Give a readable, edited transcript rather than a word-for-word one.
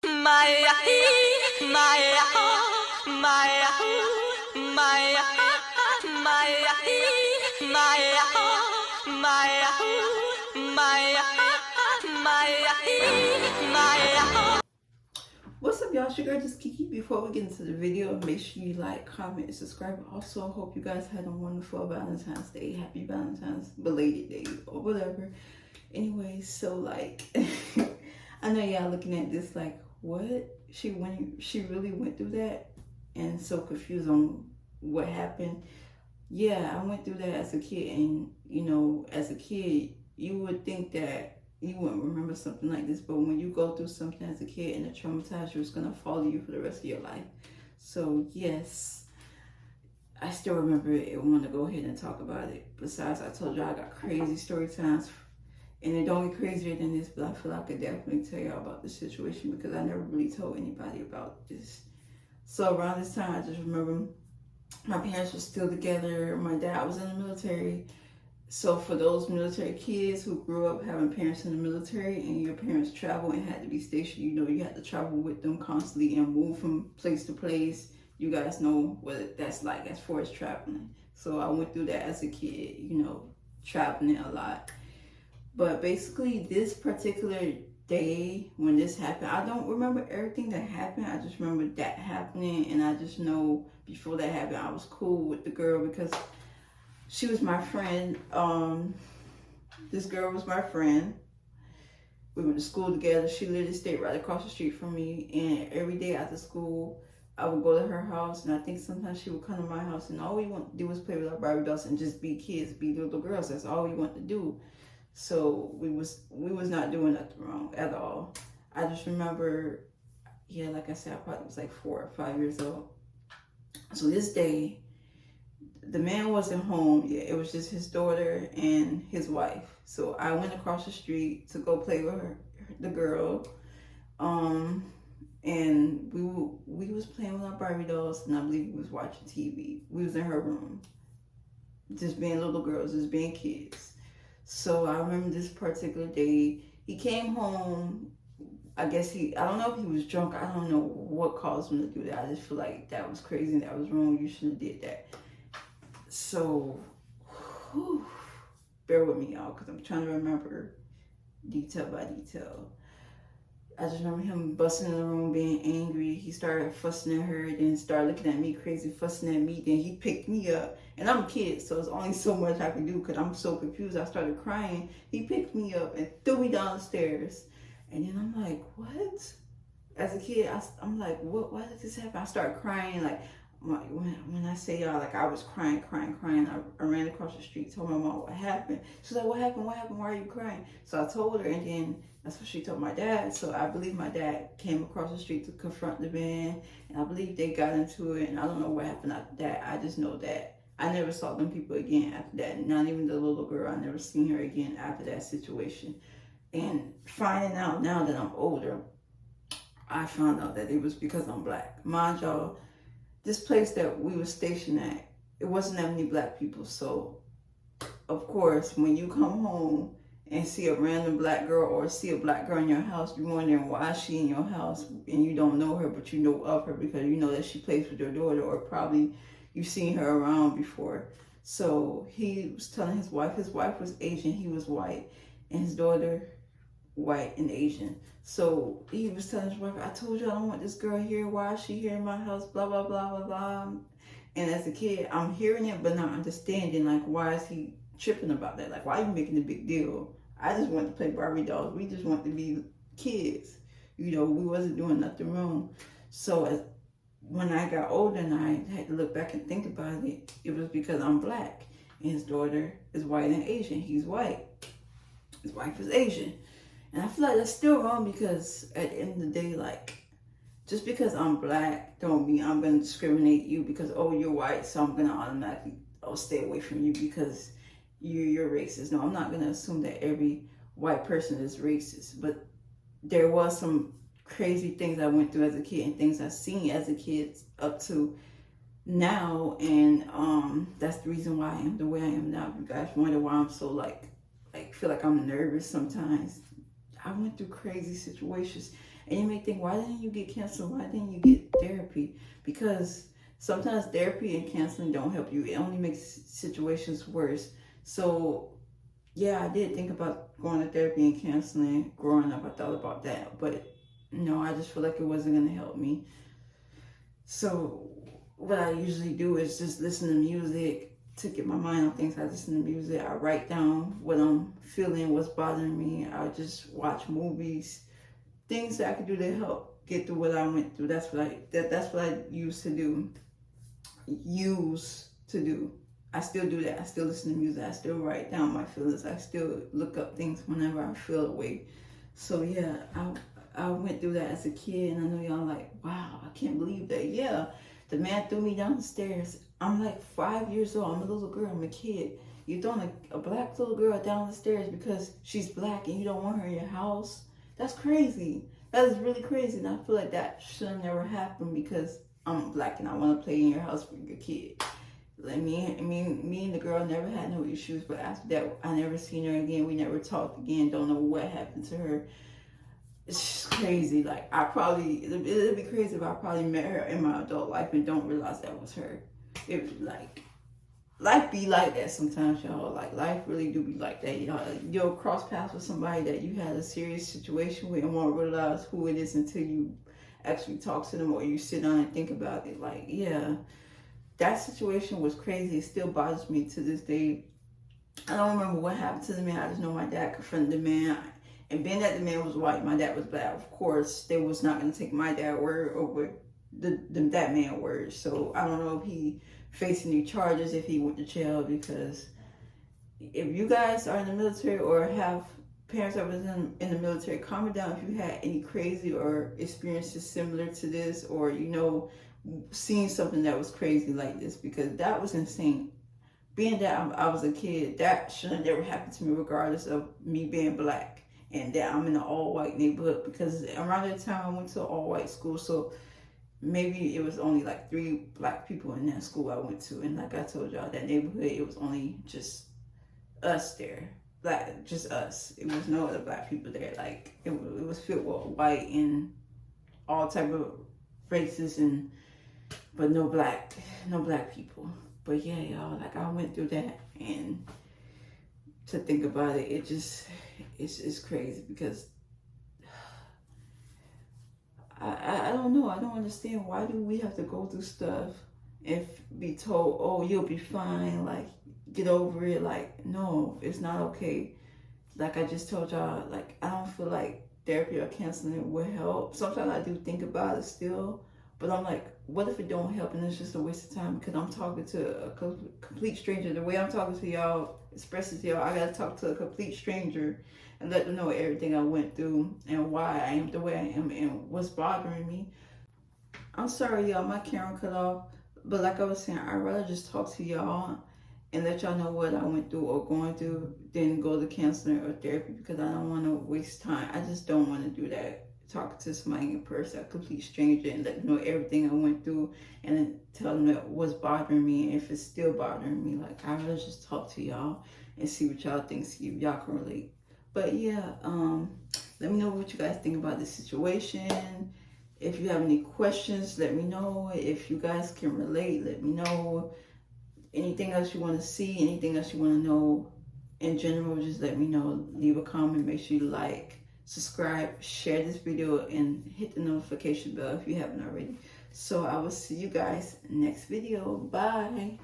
What's up, y'all? It's your girl, just Kiki. Before we get into the video, make sure you like, comment, and subscribe. Also, hope you guys had a wonderful Valentine's Day. Happy Valentine's belated day or whatever. Anyways, so like, I know y'all looking at this like, what? She really went through that, and so confused on what happened. Yeah, I went through that as a kid, and you know, as a kid, you would think that you wouldn't remember something like this, but when you go through something as a kid and it traumatizes you, it's gonna follow you for the rest of your life. So yes, I still remember it and want to go ahead and talk about it. Besides, I told you I got crazy story times, and it don't get crazier than this, but I feel like I could definitely tell y'all about this situation because I never really told anybody about this. So around this time, I just remember my parents were still together. My dad was in the military. So for those military kids who grew up having parents in the military and your parents traveled and had to be stationed, you know, you had to travel with them constantly and move from place to place. You guys know what that's like as far as traveling. So I went through that as a kid, you know, traveling a lot. But basically this particular day when this happened, I don't remember everything that happened. I just remember that happening, and I just know before that happened, I was cool with the girl because she was my friend. This girl was my friend. We went to school together. She literally stayed right across the street from me. And every day after school, I would go to her house. And I think sometimes she would come to my house. And all we wanted to do was play with our Barbie dolls and just be kids, be little girls. That's all we wanted to do. So we was not doing nothing wrong at all. I just remember, yeah, like I said, I probably was like 4 or 5 years old. So this day, the man wasn't home yet. It was just his daughter and his wife. So I went across the street to go play with her, the girl. And we was playing with our Barbie dolls, and I believe we was watching TV. We was in her room, just being little girls, just being kids. So I remember this particular day, he came home. I guess I don't know if he was drunk. I don't know what caused him to do that. I just feel like that was crazy and that was wrong. You shouldn't have did that. So, bear with me, y'all, because I'm trying to remember detail by detail. I just remember him busting in the room, being angry. He started fussing at her, then started looking at me crazy, fussing at me. Then he picked me up, and I'm a kid, so it's only so much I can do because I'm so confused. I started crying. He picked me up and threw me down the stairs. And then I'm like, what? As a kid, I'm like, what? Why did this happen? I started crying, like, when I say y'all, like I was crying. I ran across the street, told my mom what happened. She's like, what happened? Why are you crying? So I told her, and then that's what she told my dad. So I believe my dad came across the street to confront the man, and I believe they got into it, and I don't know what happened after that. I just know that I never saw them people again after that. Not even the little girl. I never seen her again after that situation. And finding out now that I'm older, I found out that it was because I'm black. Mind y'all, this place that we were stationed at, it wasn't that many black people. So, of course, when you come home and see a random black girl or see a black girl in your house, you're wondering why is she in your house, and you don't know her, but you know of her because you know that she plays with your daughter, or probably you've seen her around before. So he was telling his wife was Asian, he was white, and his daughter white and Asian. So he was telling his wife, I told you I don't want this girl here. Why is she here in my house? Blah, blah, blah, blah, blah. And as a kid, I'm hearing it, but not understanding, like, why is he tripping about that? Like, why are you making a big deal? I just want to play Barbie dolls. We just want to be kids. You know, we wasn't doing nothing wrong. So when I got older and I had to look back and think about it, it was because I'm black. And his daughter is white and Asian. He's white. His wife is Asian. And I feel like that's still wrong because at the end of the day, like, just because I'm black don't mean I'm going to discriminate you because, oh, you're white, so I'm going to automatically stay away from you because you're racist. No, I'm not going to assume that every white person is racist. But there was some crazy things I went through as a kid and things I've seen as a kid up to now. And that's the reason why I am the way I am now. You guys wonder why I'm so, like feel like I'm nervous sometimes. I went through crazy situations. And you may think, why didn't you get counseling? Why didn't you get therapy? Because sometimes therapy and counseling don't help you. It only makes situations worse. So yeah, I did think about going to therapy and counseling growing up. I thought about that, but no, I just feel like it wasn't going to help me. So what I usually do is just listen to music to get my mind on things. I listen to music. I write down what I'm feeling, what's bothering me. I just watch movies, things that I could do to help get through what I went through. That's what I used to do. Use to do. I still do that. I still listen to music. I still write down my feelings. I still look up things whenever I feel a way. So yeah, I went through that as a kid, and I know y'all like, wow, I can't believe that. Yeah, the man threw me down the stairs. I'm like 5 years old. I'm a little girl. I'm a kid. You throwing a black little girl down the stairs because she's black and you don't want her in your house? That's crazy. That is really crazy. And I feel like that should have never happened because I'm black and I want to play in your house with your kid. Like me and the girl never had no issues, but after that, I never seen her again. We never talked again. Don't know what happened to her. It's just crazy. Like it'd be crazy if I probably met her in my adult life and don't realize that was her. It like life be like that sometimes, y'all. Like life really do be like that, y'all. You'll cross paths with somebody that you had a serious situation with and won't realize who it is until you actually talk to them or you sit down and think about it. Like, yeah, that situation was crazy. It still bothers me to this day. I don't remember what happened to the man. I just know my dad confronted the man. And being that the man was white, my dad was black. Of course, they was not going to take my dad's word over that man's word. So I don't know if he faced any charges, if he went to jail. Because if you guys are in the military or have parents that was in the military, comment down if you had any crazy or experiences similar to this, or seen something that was crazy like this, because that was insane. Being that I was a kid, that should have never happened to me, regardless of me being black and that I'm in an all-white neighborhood. Because around that time, I went to an all-white school, so maybe it was only like 3 black people in that school I went to. And like I told y'all, that neighborhood, it was only just us there, just us. It was no other black people there. Like it was filled with white and all type of races, but no black people. But yeah, y'all, like I went through that, and to think about it, it's crazy because I don't know. I don't understand, why do we have to go through stuff and be told, oh, you'll be fine, like get over it. Like, no, it's not okay. Like I just told y'all, like I don't feel like therapy or counseling will help. Sometimes I do think about it still, but I'm like, what if it don't help and it's just a waste of time because I'm talking to a complete stranger? The way I'm talking to y'all, expressing to y'all, I gotta talk to a complete stranger and let them know everything I went through and why I am the way I am and what's bothering me. I'm sorry, y'all, my camera cut off, but like I was saying, I'd rather just talk to y'all and let y'all know what I went through or going through than go to counseling or therapy, because I don't want to waste time. I just don't want to do that. Talking to somebody in person, a complete stranger, and let them know everything I went through and then tell them that what's bothering me and if it's still bothering me. Like, I'd rather just talk to y'all and see what y'all think, see if y'all can relate. But yeah, let me know what you guys think about this situation. If you have any questions, let me know. If you guys can relate, let me know. Anything else you want to see, anything else you want to know in general, just let me know. Leave a comment, make sure you like, subscribe, share this video, and hit the notification bell if you haven't already. So I will see you guys next video. Bye.